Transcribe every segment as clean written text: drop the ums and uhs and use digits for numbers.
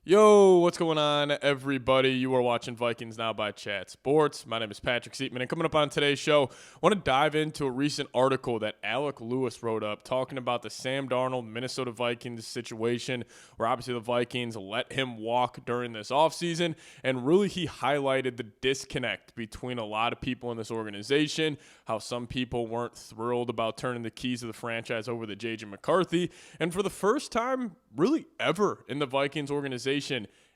Yo, what's going on, everybody? You are watching Vikings Now by Chat Sports. My name is Patrick Siepman, and coming up on today's show, I want to dive into a recent article that Alec Lewis wrote up talking about the Sam Darnold Minnesota Vikings situation, where obviously the Vikings let him walk during this offseason, and really he highlighted the disconnect between a lot of people in this organization, how some people weren't thrilled about turning the keys of the franchise over to J.J. McCarthy, and for the first time really ever in the Vikings organization,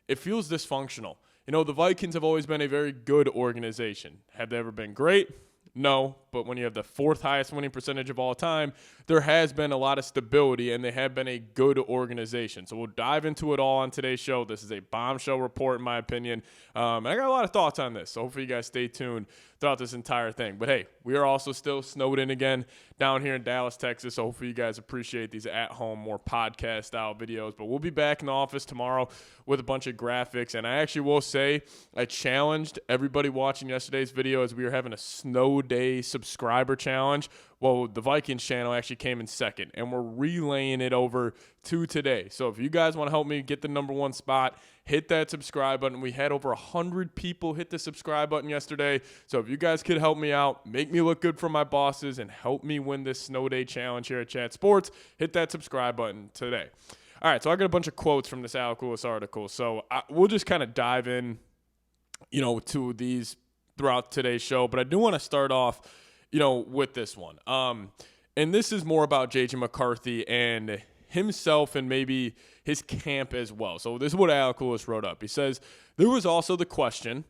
it feels dysfunctional. You know, the Vikings have always been a very good organization. Have they ever been great? No, but when you have the fourth highest winning percentage of all time, there has been a lot of stability, and they have been a good organization. So we'll dive into it all on today's show. This is a bombshell report, in my opinion. I got a lot of thoughts on this, so hopefully you guys stay tuned throughout this entire thing. But hey, we are also still snowed in again down here in Dallas, Texas, so hopefully you guys appreciate these at-home, more podcast-style videos. But we'll be back in the office tomorrow with a bunch of graphics, and I actually will say I challenged everybody watching yesterday's video as we were having a snow day subscriber challenge. Well, the Vikings channel actually came in second, and we're relaying it over to today. So if you guys want to help me get the number one spot, hit that subscribe button. We had over 100 people hit the subscribe button yesterday. So if you guys could help me out, make me look good for my bosses, and help me win this snow day challenge here at Chat Sports, hit that subscribe button today. All right, so I got a bunch of quotes from this Alec Lewis article. So we'll just kind of dive in, to these throughout today's show. But I do want to start off, with this one. And this is more about J.J. McCarthy and himself and maybe his camp as well. So this is what Alec Lewis wrote up. He says, there was also the question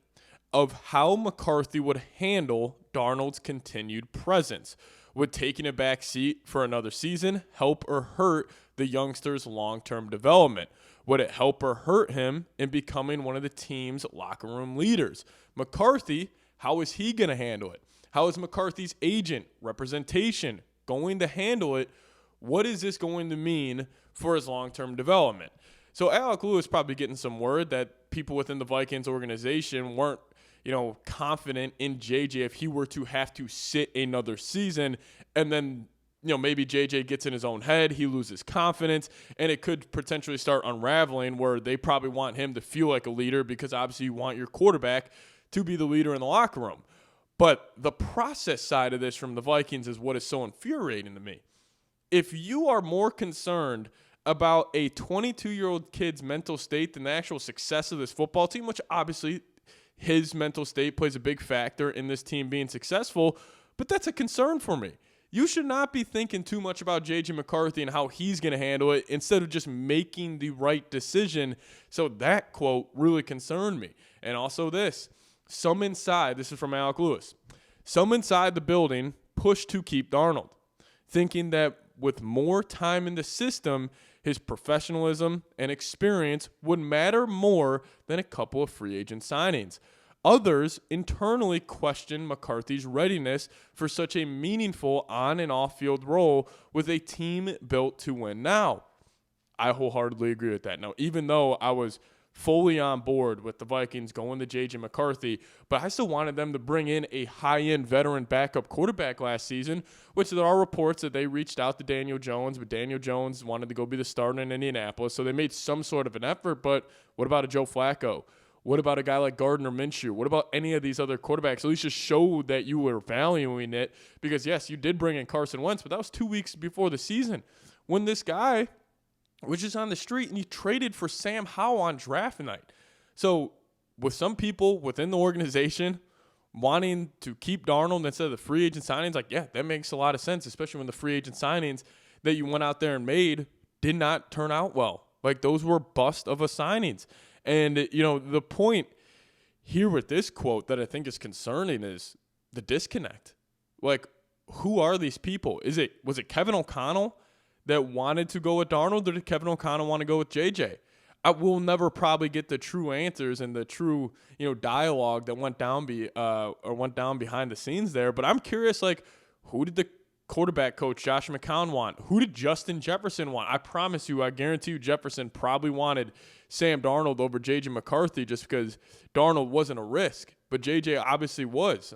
of how McCarthy would handle Darnold's continued presence. Would taking a back seat for another season help or hurt the youngster's long-term development? Would it help or hurt him in becoming one of the team's locker room leaders? McCarthy, how is he going to handle it? How is McCarthy's agent, representation, going to handle it? What is this going to mean for his long-term development? So Alec Lewis probably getting some word that people within the Vikings organization weren't, confident in JJ if he were to have to sit another season, and then, maybe JJ gets in his own head, he loses confidence, and it could potentially start unraveling where they probably want him to feel like a leader because obviously you want your quarterback to be the leader in the locker room. But the process side of this from the Vikings is what is so infuriating to me. If you are more concerned about a 22-year-old kid's mental state than the actual success of this football team, which obviously his mental state plays a big factor in this team being successful, but that's a concern for me. You should not be thinking too much about J.J. McCarthy and how he's going to handle it instead of just making the right decision. So that quote really concerned me. And also this is from Alec Lewis, some inside the building pushed to keep Darnold, thinking that with more time in the system, his professionalism and experience would matter more than a couple of free agent signings. Others internally questioned McCarthy's readiness for such a meaningful on- and off-field role with a team built to win now. I wholeheartedly agree with that. Now, even though I was fully on board with the Vikings going to J.J. McCarthy, but I still wanted them to bring in a high-end veteran backup quarterback last season, which there are reports that they reached out to Daniel Jones, but Daniel Jones wanted to go be the starter in Indianapolis, so they made some sort of an effort. But what about a Joe Flacco? What about a guy like Gardner Minshew? What about any of these other quarterbacks? At least just show that you were valuing it, because, yes, you did bring in Carson Wentz, but that was 2 weeks before the season when this guy was just on the street, and you traded for Sam Howell on draft night. So with some people within the organization wanting to keep Darnold instead of the free agent signings, that makes a lot of sense, especially when the free agent signings that you went out there and made did not turn out well. Those were bust of a signings. And, the point here with this quote that I think is concerning is the disconnect. Who are these people? Was it Kevin O'Connell that wanted to go with Darnold, or did Kevin O'Connell want to go with JJ? I will never probably get the true answers and the true, dialogue that went down behind the scenes there. But I'm curious, who did the quarterback coach Josh McCown want? Who did Justin Jefferson want? I promise you, I guarantee you, Jefferson probably wanted Sam Darnold over J.J. McCarthy just because Darnold wasn't a risk, but J.J. obviously was.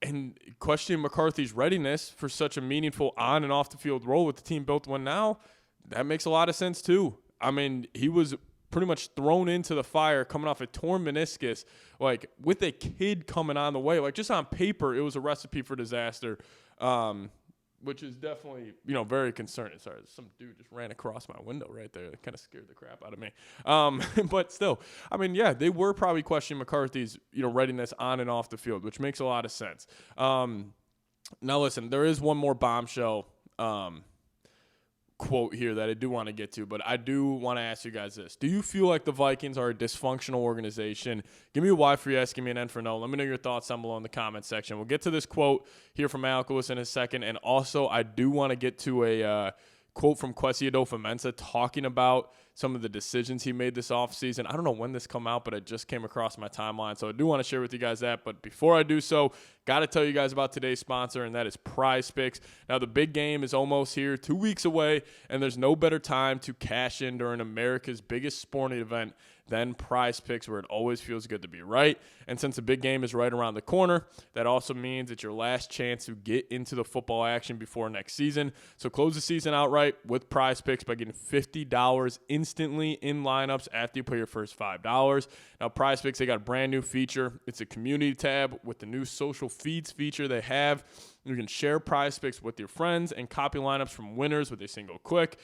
And questioning McCarthy's readiness for such a meaningful on and off the field role with the team built to win now, that makes a lot of sense too. I mean, he was pretty much thrown into the fire coming off a torn meniscus, like with a kid coming on the way. Like just on paper, it was a recipe for disaster, which is definitely, very concerning. Sorry, some dude just ran across my window right there. That kind of scared the crap out of me. But still, I mean, yeah, they were probably questioning McCarthy's, readiness on and off the field, which makes a lot of sense. Now, listen, there is one more bombshell quote here that I do want to get to, but I do want to ask you guys this. Do you feel like the Vikings are a dysfunctional organization? Give me a Y for yes, give me an N for no. Let me know your thoughts down below in the comment section. We'll get to this quote here from Alec Lewis in a second, and also I do want to get to a quote from adofo-mensah talking about some of the decisions he made this offseason. I don't know when this come out, but it just came across my timeline, so I do want to share with you guys that. But before I do so, got to tell you guys about today's sponsor, and that is PrizePicks. Now, the big game is almost here, 2 weeks away, and there's no better time to cash in during America's biggest sporting event than PrizePicks, where it always feels good to be right. And since the big game is right around the corner, that also means it's your last chance to get into the football action before next season. So close the season outright with PrizePicks by getting $50 instantly in lineups after you put your first $5. Now, PrizePicks, they got a brand new feature. It's a community tab with the new social feeds feature they have. You can share PrizePicks with your friends and copy lineups from winners with a single click.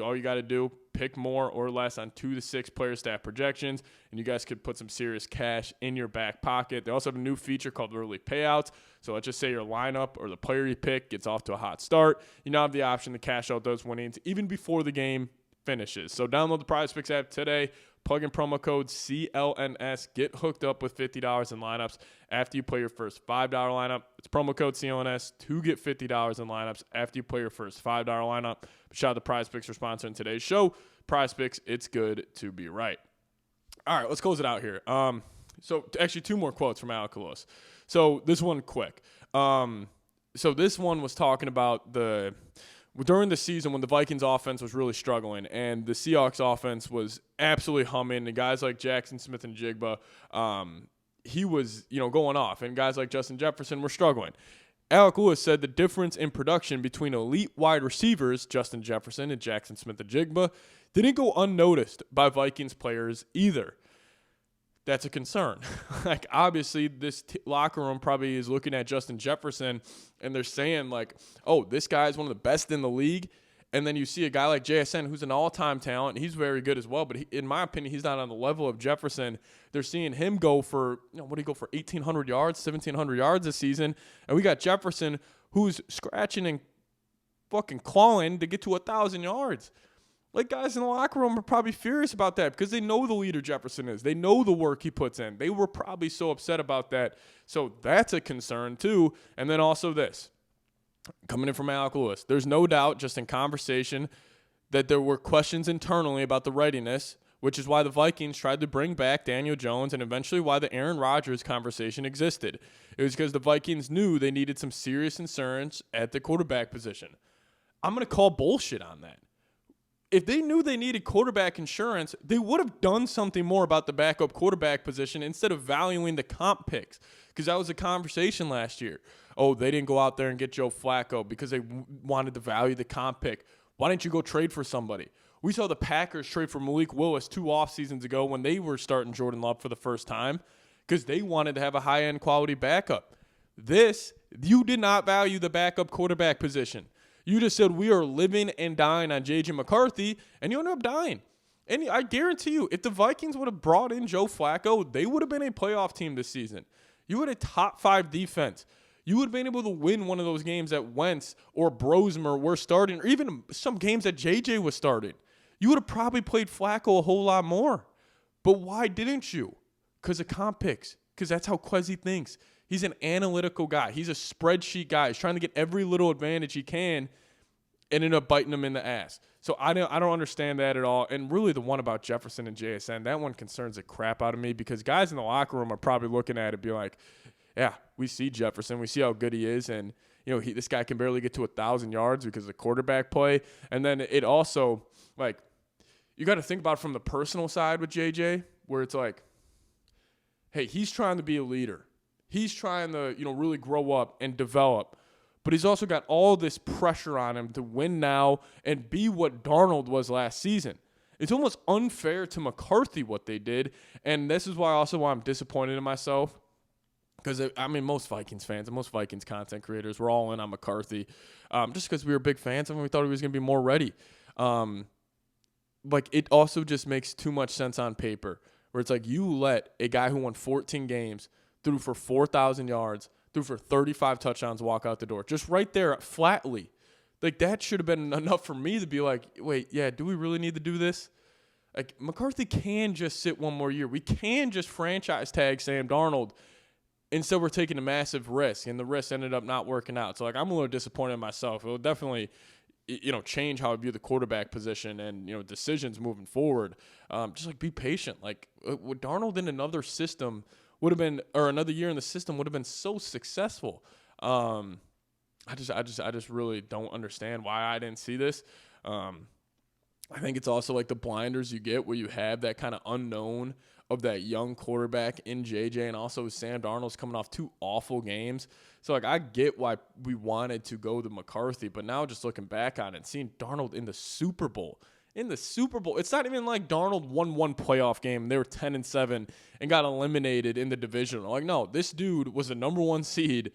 All you got to do, pick more or less on 2 to 6 player stat projections, and you guys could put some serious cash in your back pocket. They also have a new feature called early payouts. So let's just say your lineup or the player you pick gets off to a hot start. You now have the option to cash out those winnings even before the game finishes. So download the PrizePicks app today. Plug in promo code CLNS. Get hooked up with $50 in lineups after you play your first $5 lineup. It's promo code CLNS to get $50 in lineups after you play your first $5 lineup. Shout out to PrizePicks for sponsoring today's show. PrizePicks, it's good to be right. All right, let's close it out here. So actually 2 more quotes from Alec Lewis. So this one quick. So this one was talking about during the season when the Vikings offense was really struggling and the Seahawks offense was absolutely humming, and guys like Jackson Smith and Jigba, he was, going off, and guys like Justin Jefferson were struggling. Alec Lewis said the difference in production between elite wide receivers, Justin Jefferson and Jackson Smith and Jigba, didn't go unnoticed by Vikings players either. That's a concern. Like, obviously, this locker room probably is looking at Justin Jefferson, and they're saying, like, oh, this guy is one of the best in the league. And then you see a guy like JSN, who's an all-time talent. He's very good as well, but in my opinion, he's not on the level of Jefferson. They're seeing him go for, what did he go for, 1,800 yards, 1,700 yards this season. And we got Jefferson, who's scratching and fucking clawing to get to 1,000 yards. Like, guys in the locker room are probably furious about that because they know the leader Jefferson is. They know the work he puts in. They were probably so upset about that. So that's a concern too. And then also this, coming in from Alec Lewis, there's no doubt just in conversation that there were questions internally about the readiness, which is why the Vikings tried to bring back Daniel Jones and eventually why the Aaron Rodgers conversation existed. It was because the Vikings knew they needed some serious insurance at the quarterback position. I'm going to call bullshit on that. If they knew they needed quarterback insurance, they would have done something more about the backup quarterback position instead of valuing the comp picks, because that was a conversation last year. Oh, they didn't go out there and get Joe Flacco because they wanted to value the comp pick. Why didn't you go trade for somebody? We saw the Packers trade for Malik Willis 2 off seasons ago when they were starting Jordan Love for the first time because they wanted to have a high-end quality backup. You did not value the backup quarterback position. You just said we are living and dying on J.J. McCarthy, and you ended up dying. And I guarantee you, if the Vikings would have brought in Joe Flacco, they would have been a playoff team this season. You had a top 5 defense. You would have been able to win one of those games that Wentz or Brosmer were starting, or even some games that J.J. was starting. You would have probably played Flacco a whole lot more. But why didn't you? Because of comp picks. Because that's how Kwesi thinks. He's an analytical guy. He's a spreadsheet guy. He's trying to get every little advantage he can and end up biting him in the ass. So I don't understand that at all. And really the one about Jefferson and JSN, that one concerns the crap out of me because guys in the locker room are probably looking at it being like, yeah, we see Jefferson. We see how good he is. And, this guy can barely get to 1,000 yards because of the quarterback play. And then it also, like, you got to think about it from the personal side with JJ where it's like, hey, he's trying to be a leader. He's trying to, really grow up and develop. But he's also got all this pressure on him to win now and be what Darnold was last season. It's almost unfair to McCarthy what they did, and this is why I'm disappointed in myself. Because, most Vikings fans and most Vikings content creators were all in on McCarthy just because we were big fans and we thought he was going to be more ready. It also just makes too much sense on paper, where it's like you let a guy who won 14 games, threw for 4,000 yards, threw for 35 touchdowns, walk out the door. Just right there, flatly. Like, that should have been enough for me to be like, wait, yeah, do we really need to do this? Like, McCarthy can just sit one more year. We can just franchise tag Sam Darnold. Instead, we're taking a massive risk, and the risk ended up not working out. So, I'm a little disappointed in myself. It will definitely, change how I view the quarterback position and, decisions moving forward. Just, be patient. With Darnold in another system would have been, or another year in the system would have been so successful. I just really don't understand why I didn't see this. I think it's also the blinders you get where you have that kind of unknown of that young quarterback in JJ, and also Sam Darnold's coming off 2 awful games. So, I get why we wanted to go to McCarthy, but now just looking back on it, seeing Darnold in the Super Bowl, it's not even like Darnold won one playoff game and they were 10-7 and got eliminated in the divisional. No, this dude was the number 1 seed,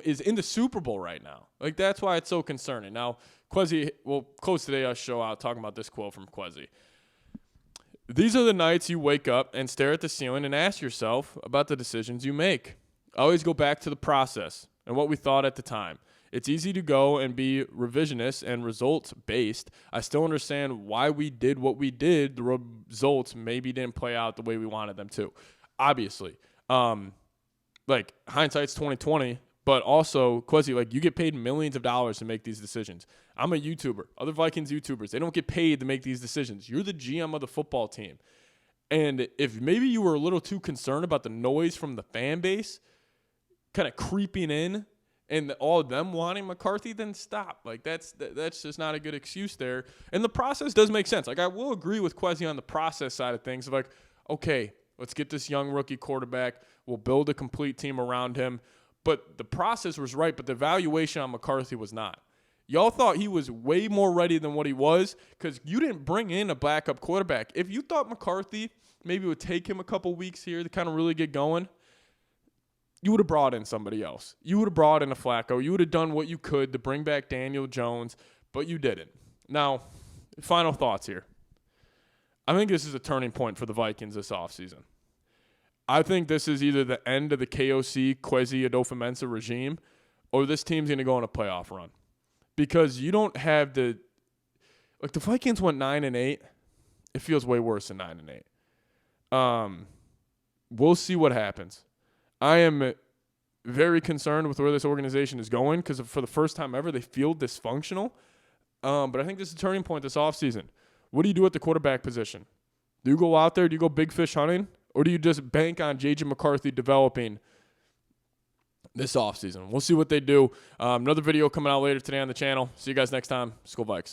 is in the Super Bowl right now. That's why it's so concerning. Now, Kwesi will close today's show out talking about this quote from Kwesi. These are the nights you wake up and stare at the ceiling and ask yourself about the decisions you make. I always go back to the process and what we thought at the time. It's easy to go and be revisionist and results-based. I still understand why we did what we did. The results maybe didn't play out the way we wanted them to. Obviously. Hindsight's 20/20. But also, Kwesi, you get paid millions of dollars to make these decisions. I'm a YouTuber. Other Vikings YouTubers, they don't get paid to make these decisions. You're the GM of the football team. And if maybe you were a little too concerned about the noise from the fan base kind of creeping in and all of them wanting McCarthy, then stop. That's just not a good excuse there. And the process does make sense. I will agree with Kwesi on the process side of things. Okay, let's get this young rookie quarterback. We'll build a complete team around him. But the process was right, but the evaluation on McCarthy was not. Y'all thought he was way more ready than what he was because you didn't bring in a backup quarterback. If you thought McCarthy maybe would take him a couple weeks here to kind of really get going, you would have brought in somebody else. You would have brought in a Flacco. You would have done what you could to bring back Daniel Jones, but you didn't. Now, final thoughts here. I think this is a turning point for the Vikings this offseason. I think this is either the end of the KOC, Kwesi, adofo-mensah regime, or this team's going to go on a playoff run. Because you don't have the Vikings went 9-8. It feels way worse than 9-8. We'll see what happens. I am very concerned with where this organization is going because for the first time ever, they feel dysfunctional. But I think this is a turning point this offseason. What do you do at the quarterback position? Do you go out there? Do you go big fish hunting? Or do you just bank on J.J. McCarthy developing this offseason? We'll see what they do. Another video coming out later today on the channel. See you guys next time. Skol Vikes.